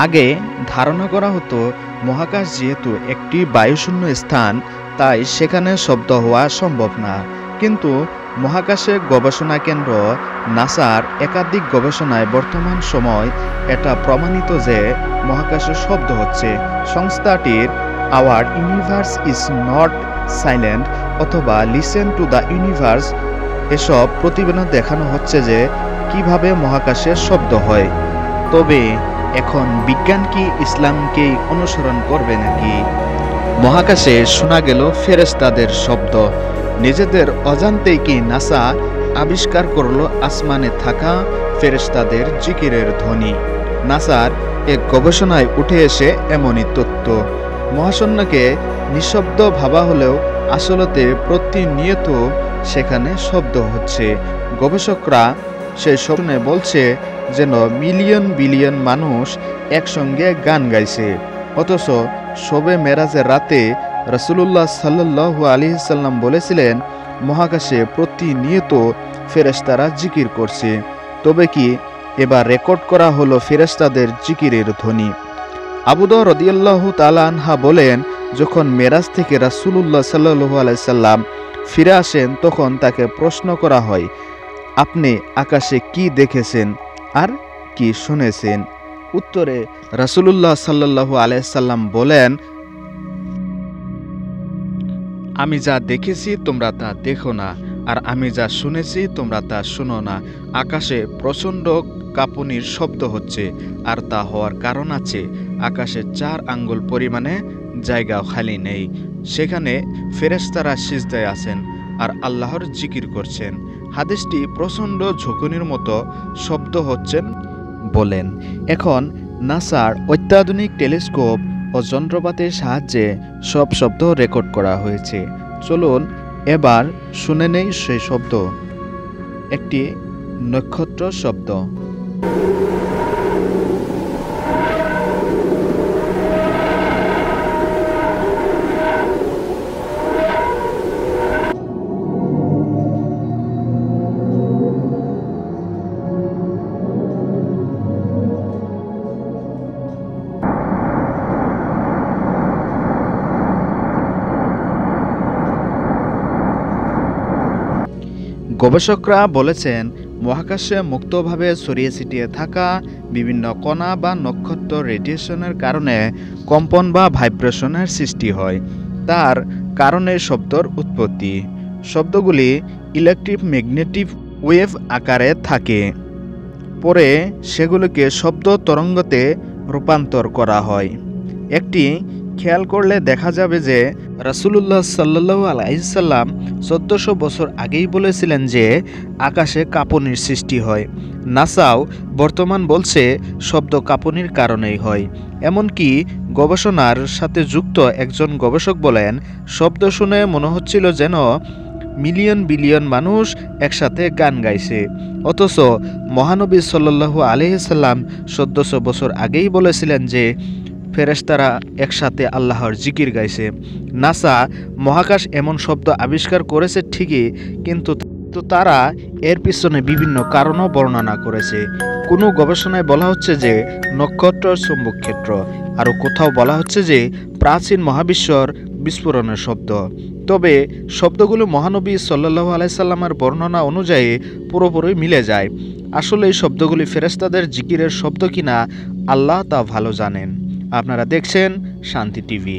আগে ধারণা করা হতো মহাকাশ যেহেতু একটি বায়ুশূন্য স্থান, তাই সেখানে শব্দ হওয়া সম্ভব না। কিন্তু মহাকাশে গবেষণা কেন্দ্র নাসার একাধিক গবেষণায় বর্তমান সময় এটা প্রমাণিত যে মহাকাশে শব্দ হচ্ছে। সংস্থাটির hour universe is not silent অথবা লিসেন টু দ্য ইউনিভার্স এসব প্রতিবেদন দেখানো হচ্ছে যে কিভাবে মহাকাশে শব্দ হয়। তবে এখন বিজ্ঞান কি ইসলামকেই অনুসরণ করবে নাকি? মহাকাশে শোনা গেল ফেরেশতাদের শব্দ। নিজেদের অজান্তেই কি নাসা আবিষ্কার করলো আসমানে থাকা ফেরেশতাদের জিকিরের ধ্বনি? নাসার এক গবেষণায় উঠে এসে এমনই তথ্য। মহাশূন্যকে নিঃশব্দ ভাবা হলেও আসলতে প্রতিনিয়ত সেখানে শব্দ হচ্ছে। গবেষকরা সেই স্বপ্নে বলছে যেন মিলিয়ন বিলিয়ন মানুষ একসঙ্গে গান গাইছে। অথচ শবে মেরাজের রাতে রাসূলুল্লাহ সাল্লাল্লাহু আলাইহি সাল্লাম বলেছিলেন মহাকাশে প্রতিনিয়ত ফেরেশতারা জিকির করছে। তবে কি এবার রেকর্ড করা হলো ফেরেশতাদের জিকিরের ধ্বনি? আবু দাউদ রাদিয়াল্লাহু তাআলা আনহা বলেন, যখন মেরাজ থেকে রাসূলুল্লাহ সাল্লাল্লাহু আলাইহি সাল্লাম ফিরে আসেন তখন তাকে প্রশ্ন করা হয়, আপনি আকাশে কি দেখেছেন আর কি শুনেছেন? উত্তরে রাসূলুল্লাহ সাল্লাল্লাহু আলাইহি সাল্লাম বলেন, আমি যা দেখেছি তোমরা তা দেখো না, আর আমি যা শুনেছি তোমরা তা শুনো না। আকাশে প্রচণ্ড কাঁপুনির শব্দ হচ্ছে, আর তা হওয়ার কারণ আছে। আকাশে 4 আঙ্গুল পরিমাণে জায়গাও খালি নেই। সেখানে ফেরেশতারা সিজদায় আছেন আর আল্লাহর জিকির করছেন। হাদিসটি প্রচণ্ড ঝুঁকুনির মতো শব্দ হচ্ছেন বলেন। এখন নাসার অত্যাধুনিক টেলিস্কোপ ও যন্ত্রপাতির সাহায্যে সব শব্দ রেকর্ড করা হয়েছে। চলুন এবার শুনে নেই সেই শব্দ। একটি নক্ষত্র শব্দ। গবেষকরা বলেছেন মহাকাশে মুক্তভাবে ছড়িয়ে ছিটিয়ে থাকা বিভিন্ন কণা বা নক্ষত্র রেডিয়েশনের কারণে কম্পন বা ভাইব্রেশনের সৃষ্টি হয়। তার কারণে শব্দর উৎপত্তি। শব্দগুলি ইলেকট্রোম্যাগনেটিক ওয়েভ আকারে থাকে। পরে সেগুলোকে শব্দ তরঙ্গতে রূপান্তর করা হয়। একটি খেয়াল করলে দেখা যাবে যে রাসূলুল্লাহ সাল্লাল্লাহু আলাইহি সাল্লাম 1400 বছর আগেই বলেছিলেন যে আকাশে কাঁপুনির সৃষ্টি হয়। নাসাও বর্তমান বলছে শব্দ কাঁপুনির কারণেই হয়। এমনকি গবেষণার সাথে যুক্ত একজন গবেষক বলেন, শব্দ শুনে মনে হচ্ছিল যেন মিলিয়ন বিলিয়ন মানুষ একসাথে গান গাইছে। অথচ মহানবী সাল্লাল্লাহু আলাইহি সাল্লাম 1400 বছর আগেই বলেছিলেন যে ফেরেশতারা একসাথে আল্লাহর জিকির গাইছে। নাসা মহাকাশ এমন শব্দ আবিষ্কার করেছে ঠিকই, কিন্তু তারা এর পিছনে বিভিন্ন কারণও বর্ণনা করেছে। কোনো গবেষণায় বলা হচ্ছে যে নক্ষত্র চুম্বক ক্ষেত্র, আরও কোথাও বলা হচ্ছে যে প্রাচীন মহাবিশ্বর বিস্ফোরণের শব্দ। তবে শব্দগুলো মহানবী সাল্লাল্লাহু আলাইহি সাল্লামের বর্ণনা অনুযায়ী পুরোপুরি মিলে যায়। আসলে এই শব্দগুলি ফেরেশতাদের জিকিরের শব্দ কিনা আল্লাহ তা ভালো জানেন। আপনারা দেখছেন শান্তি টিভি।